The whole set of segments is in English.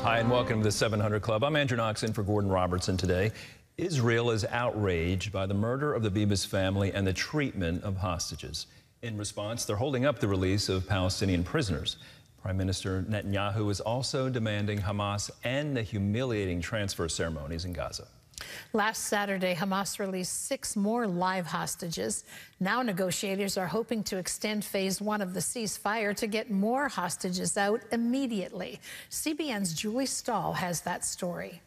Hi, and welcome to the 700 Club. I'm Andrew Knox in for Gordon Robertson today. Israel is outraged by the murder of the Bibas family and the treatment of hostages. In response, they're holding up the release of Palestinian prisoners. Prime Minister Netanyahu is also demanding Hamas end the humiliating transfer ceremonies in Gaza. Last Saturday, Hamas released 6 more live hostages. Now negotiators are hoping to extend phase 1 of the ceasefire to get more hostages out immediately. CBN's Julie Stahl has that story.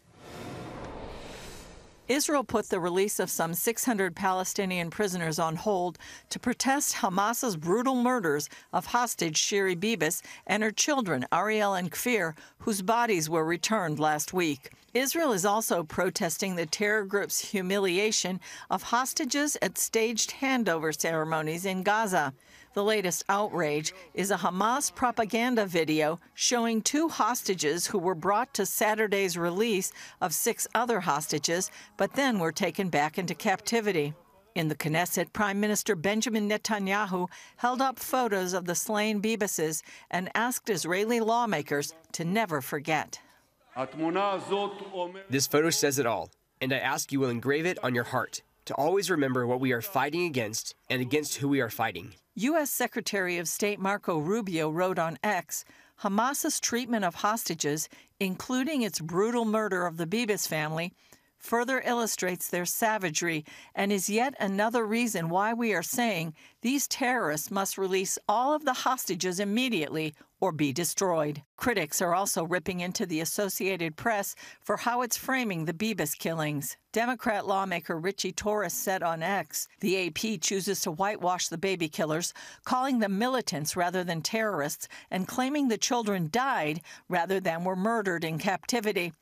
Israel put the release of some 600 Palestinian prisoners on hold to protest Hamas's brutal murders of hostage Shiri Bibas and her children, Ariel and Kfir, whose bodies were returned last week. Israel is also protesting the terror group's humiliation of hostages at staged handover ceremonies in Gaza. The latest outrage is a Hamas propaganda video showing 2 hostages who were brought to Saturday's release of 6 other hostages, but then were taken back into captivity. In the Knesset, Prime Minister Benjamin Netanyahu held up photos of the slain Bibases and asked Israeli lawmakers to never forget. This photo says it all, and I ask you will engrave it on your heart, to always remember what we are fighting against and against who we are fighting. U.S. Secretary of State Marco Rubio wrote on X, Hamas's treatment of hostages, including its brutal murder of the Bibas family, further illustrates their savagery and is yet another reason why we are saying these terrorists must release all of the hostages immediately or be destroyed. Critics are also ripping into the Associated Press for how it's framing the Bibas killings. Democrat lawmaker Richie Torres said on X, the AP chooses to whitewash the baby killers, calling them militants rather than terrorists, and claiming the children died rather than were murdered in captivity.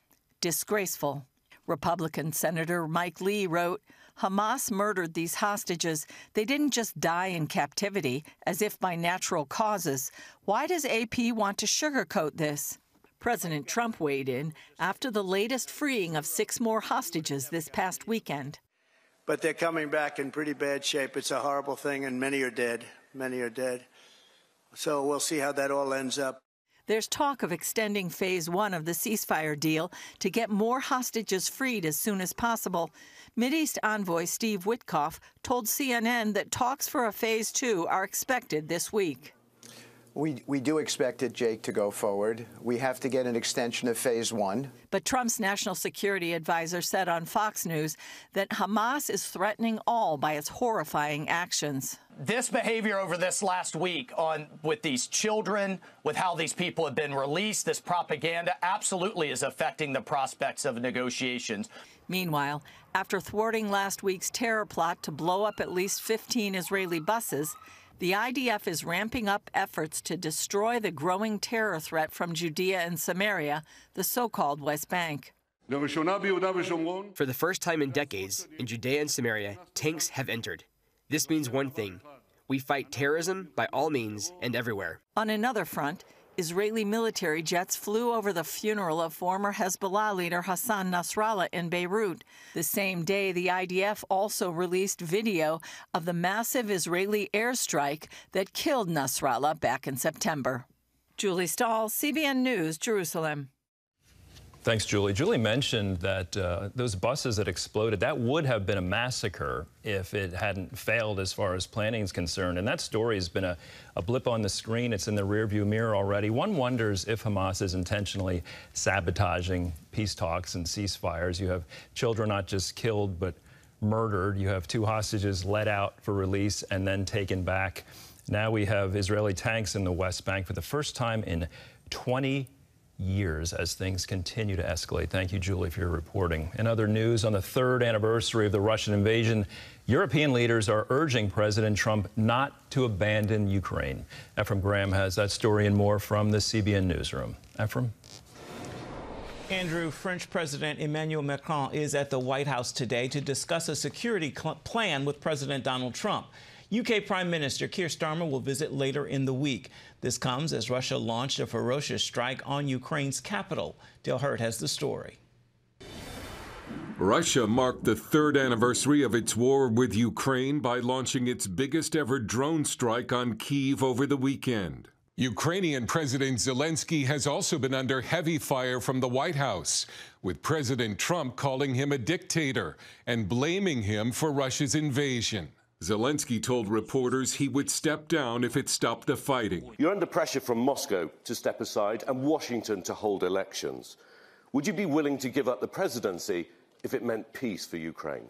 Disgraceful. Republican Senator Mike Lee wrote, Hamas murdered these hostages. They didn't just die in captivity, as if by natural causes. Why does AP want to sugarcoat this? President Trump weighed in after the latest freeing of 6 more hostages this past weekend. But they're coming back in pretty bad shape. It's a horrible thing, and many are dead. Many are dead. So we'll see how that all ends up. There's talk of extending phase 1 of the ceasefire deal to get more hostages freed as soon as possible. Mideast envoy Steve Witkoff told CNN that talks for a phase 2 are expected this week. We do expect it, Jake, to go forward. We have to get an extension of phase 1. But Trump's national security advisor said on Fox News that Hamas is threatening all by its horrifying actions. This behavior over this last week with these children, with how these people have been released, this propaganda absolutely is affecting the prospects of negotiations. Meanwhile, after thwarting last week's terror plot to blow up at least 15 Israeli buses, the IDF is ramping up efforts to destroy the growing terror threat from Judea and Samaria, the so-called West Bank. For the first time in decades, in Judea and Samaria, tanks have entered. This means one thing. We fight terrorism by all means and everywhere. On another front, Israeli military jets flew over the funeral of former Hezbollah leader Hassan Nasrallah in Beirut. The same day, the IDF also released video of the massive Israeli airstrike that killed Nasrallah back in September. Julie Stahl, CBN News, Jerusalem. Thanks, Julie. Julie mentioned that those buses that exploded, that would have been a massacre if it hadn't failed as far as planning is concerned. And that story has been a blip on the screen. It's in the rearview mirror already. One wonders if Hamas is intentionally sabotaging peace talks and ceasefires. You have children not just killed, but murdered. You have 2 hostages let out for release and then taken back. Now we have Israeli tanks in the West Bank for the first time in 20 years as things continue to escalate. Thank you, Julie, for your reporting. In other news, on the 3rd anniversary of the Russian invasion, European leaders are urging President Trump not to abandon Ukraine. Ephraim Graham has that story and more from the CBN newsroom. Ephraim? Andrew, French President Emmanuel Macron is at the White House today to discuss a security plan with President Donald Trump. UK Prime Minister Keir Starmer will visit later in the week. This comes as Russia launched a ferocious strike on Ukraine's capital. Dale Hurt has the story. Russia marked the 3rd anniversary of its war with Ukraine by launching its biggest ever drone strike on Kyiv over the weekend. Ukrainian President Zelensky has also been under heavy fire from the White House, with President Trump calling him a dictator and blaming him for Russia's invasion. Zelensky told reporters he would step down if it stopped the fighting. You're under pressure from Moscow to step aside and Washington to hold elections. Would you be willing to give up the presidency if it meant peace for Ukraine?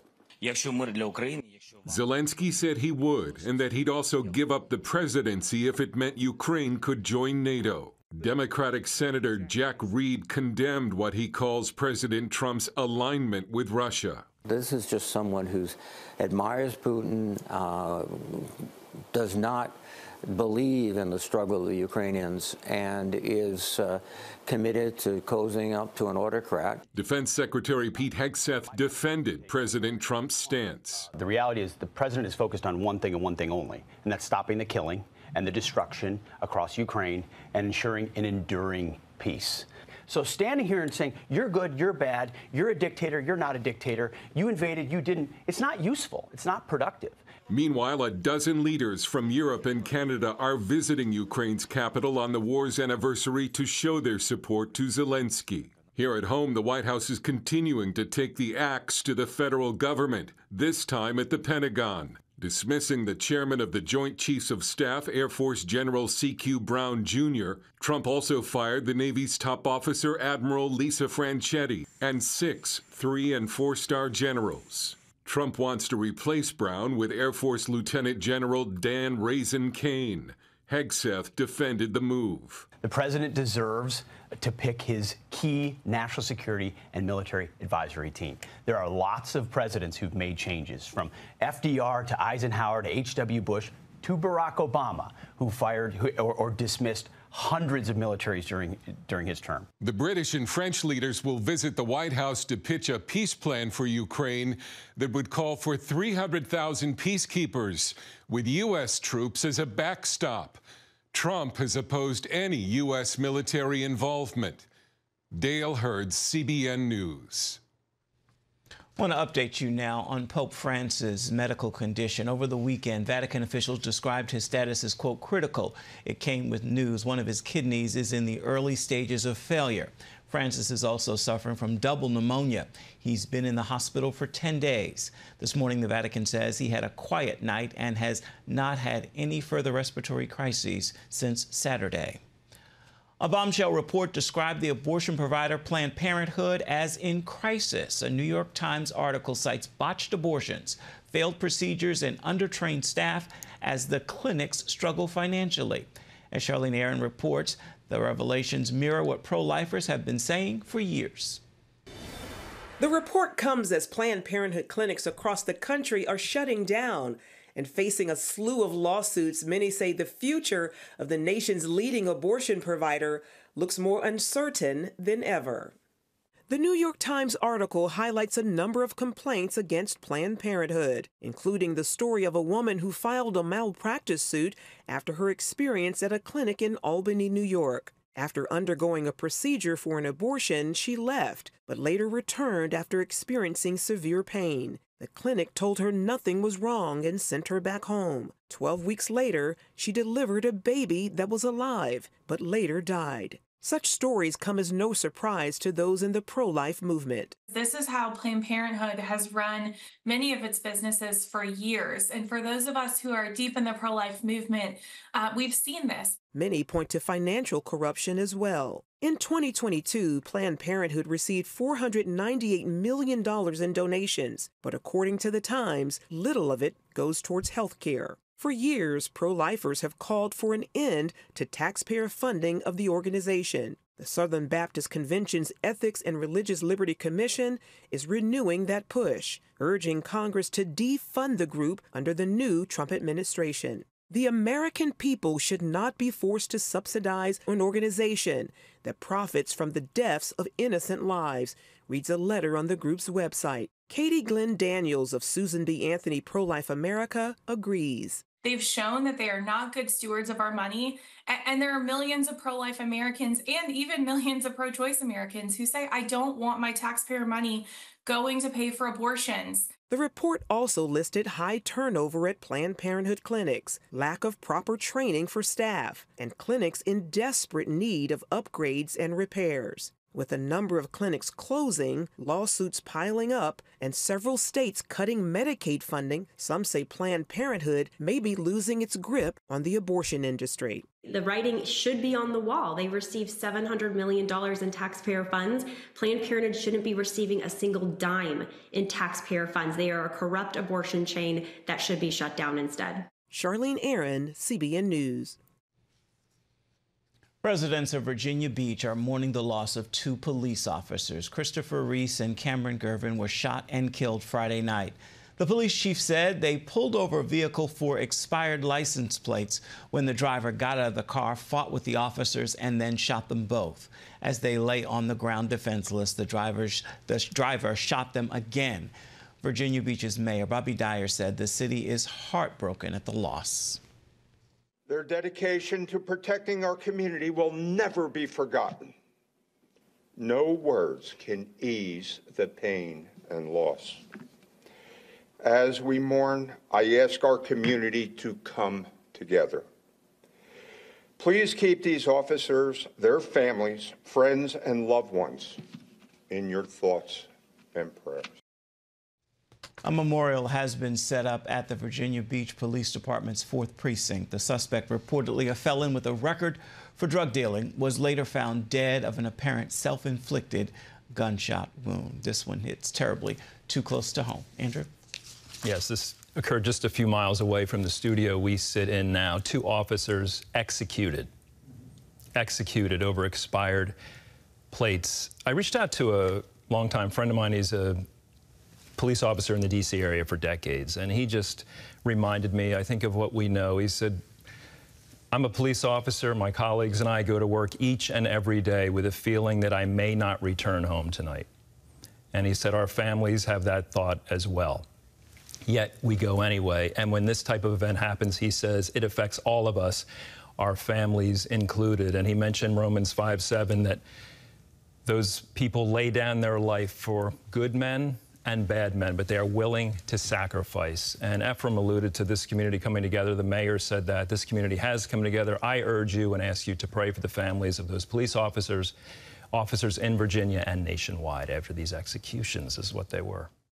Zelensky said he would, and that he'd also give up the presidency if it meant Ukraine could join NATO. Democratic Senator Jack Reed condemned what he calls President Trump's alignment with Russia. This is just someone who admires Putin, does not believe in the struggle of the Ukrainians, and is committed to cozying up to an autocrat. Defense Secretary Pete Hegseth defended President Trump's stance. The reality is the president is focused on one thing and one thing only, and that's stopping the killing and the destruction across Ukraine and ensuring an enduring peace. So standing here and saying, you're good, you're bad, you're a dictator, you're not a dictator, you invaded, you didn't, it's not useful, it's not productive. Meanwhile, a dozen leaders from Europe and Canada are visiting Ukraine's capital on the war's anniversary to show their support to Zelensky. Here at home, the White House is continuing to take the axe to the federal government, this time at the Pentagon. Dismissing the chairman of the Joint Chiefs of Staff, Air Force General C.Q. Brown, Jr., Trump also fired the Navy's top officer, Admiral Lisa Franchetti, and 6 3- and 4-star generals. Trump wants to replace Brown with Air Force Lieutenant General Dan Raisin Kane. Hegseth defended the move. The president deserves to pick his key national security and military advisory team. There are lots of presidents who've made changes, from FDR to Eisenhower to H.W. Bush to Barack Obama, who fired or dismissed hundreds of militaries during his term. The British and French leaders will visit the White House to pitch a peace plan for Ukraine that would call for 300,000 peacekeepers, with U.S. troops as a backstop. Trump has opposed any U.S. military involvement. Dale Hurd, CBN News. I want to update you now on Pope Francis' medical condition. Over the weekend, Vatican officials described his status as, quote, critical. It came with news one of his kidneys is in the early stages of failure. Francis is also suffering from double pneumonia. He's been in the hospital for 10 days. This morning, the Vatican says he had a quiet night and has not had any further respiratory crises since Saturday. A bombshell report described the abortion provider Planned Parenthood as in crisis. A New York Times article cites botched abortions, failed procedures, and undertrained staff as the clinics struggle financially. As Charlene Aaron reports, the revelations mirror what pro-lifers have been saying for years. The report comes as Planned Parenthood clinics across the country are shutting down and facing a slew of lawsuits. Many say the future of the nation's leading abortion provider looks more uncertain than ever. The New York Times article highlights a number of complaints against Planned Parenthood, including the story of a woman who filed a malpractice suit after her experience at a clinic in Albany, New York. After undergoing a procedure for an abortion, she left, but later returned after experiencing severe pain. The clinic told her nothing was wrong and sent her back home. 12 weeks later, she delivered a baby that was alive, but later died. Such stories come as no surprise to those in the pro-life movement. This is how Planned Parenthood has run many of its businesses for years. And for those of us who are deep in the pro-life movement, we've seen this. Many point to financial corruption as well. In 2022, Planned Parenthood received $498 million in donations, but according to the Times, little of it goes towards health care. For years, pro-lifers have called for an end to taxpayer funding of the organization. The Southern Baptist Convention's Ethics and Religious Liberty Commission is renewing that push, urging Congress to defund the group under the new Trump administration. The American people should not be forced to subsidize an organization that profits from the deaths of innocent lives, reads a letter on the group's website. Katie Glenn Daniels of Susan B. Anthony Pro-Life America agrees. They've shown that they are not good stewards of our money. And there are millions of pro-life Americans and even millions of pro-choice Americans who say, I don't want my taxpayer money going to pay for abortions. The report also listed high turnover at Planned Parenthood clinics, lack of proper training for staff, and clinics in desperate need of upgrades and repairs. With a number of clinics closing, lawsuits piling up, and several states cutting Medicaid funding, some say Planned Parenthood may be losing its grip on the abortion industry. The writing should be on the wall. They receive $700 million in taxpayer funds. Planned Parenthood shouldn't be receiving a single dime in taxpayer funds. They are a corrupt abortion chain that should be shut down instead. Charlene Aaron, CBN News. Residents of Virginia Beach are mourning the loss of two police officers. Christopher Reese and Cameron Gervin were shot and killed Friday night. The police chief said they pulled over a vehicle for expired license plates when the driver got out of the car, fought with the officers, and then shot them both. As they lay on the ground defenseless, the driver shot them again. Virginia Beach's Mayor Bobby Dyer said the city is heartbroken at the loss. Their dedication to protecting our community will never be forgotten. No words can ease the pain and loss. As we mourn, I ask our community to come together. Please keep these officers, their families, friends, and loved ones in your thoughts and prayers. A memorial has been set up at the Virginia Beach Police Department's 4th Precinct. The suspect, reportedly a felon with a record for drug dealing, was later found dead of an apparent self-inflicted gunshot wound. This one hits terribly too close to home. Andrew? Yes, this occurred just a few miles away from the studio we sit in now. 2 officers executed over expired plates. I reached out to a longtime friend of mine. He's a police officer in the D.C. area for decades, and he just reminded me, I think, of what we know. He said, I'm a police officer. My colleagues and I go to work each and every day with a feeling that I may not return home tonight. And he said our families have that thought as well. Yet we go anyway. And when this type of event happens, he says, it affects all of us, our families included. And he mentioned Romans 5:7, that those people lay down their life for good men and bad men, but they are willing to sacrifice. And Ephraim alluded to this community coming together. The mayor said that this community has come together. I urge you and ask you to pray for the families of those police officers in Virginia and nationwide after these executions, is what they were.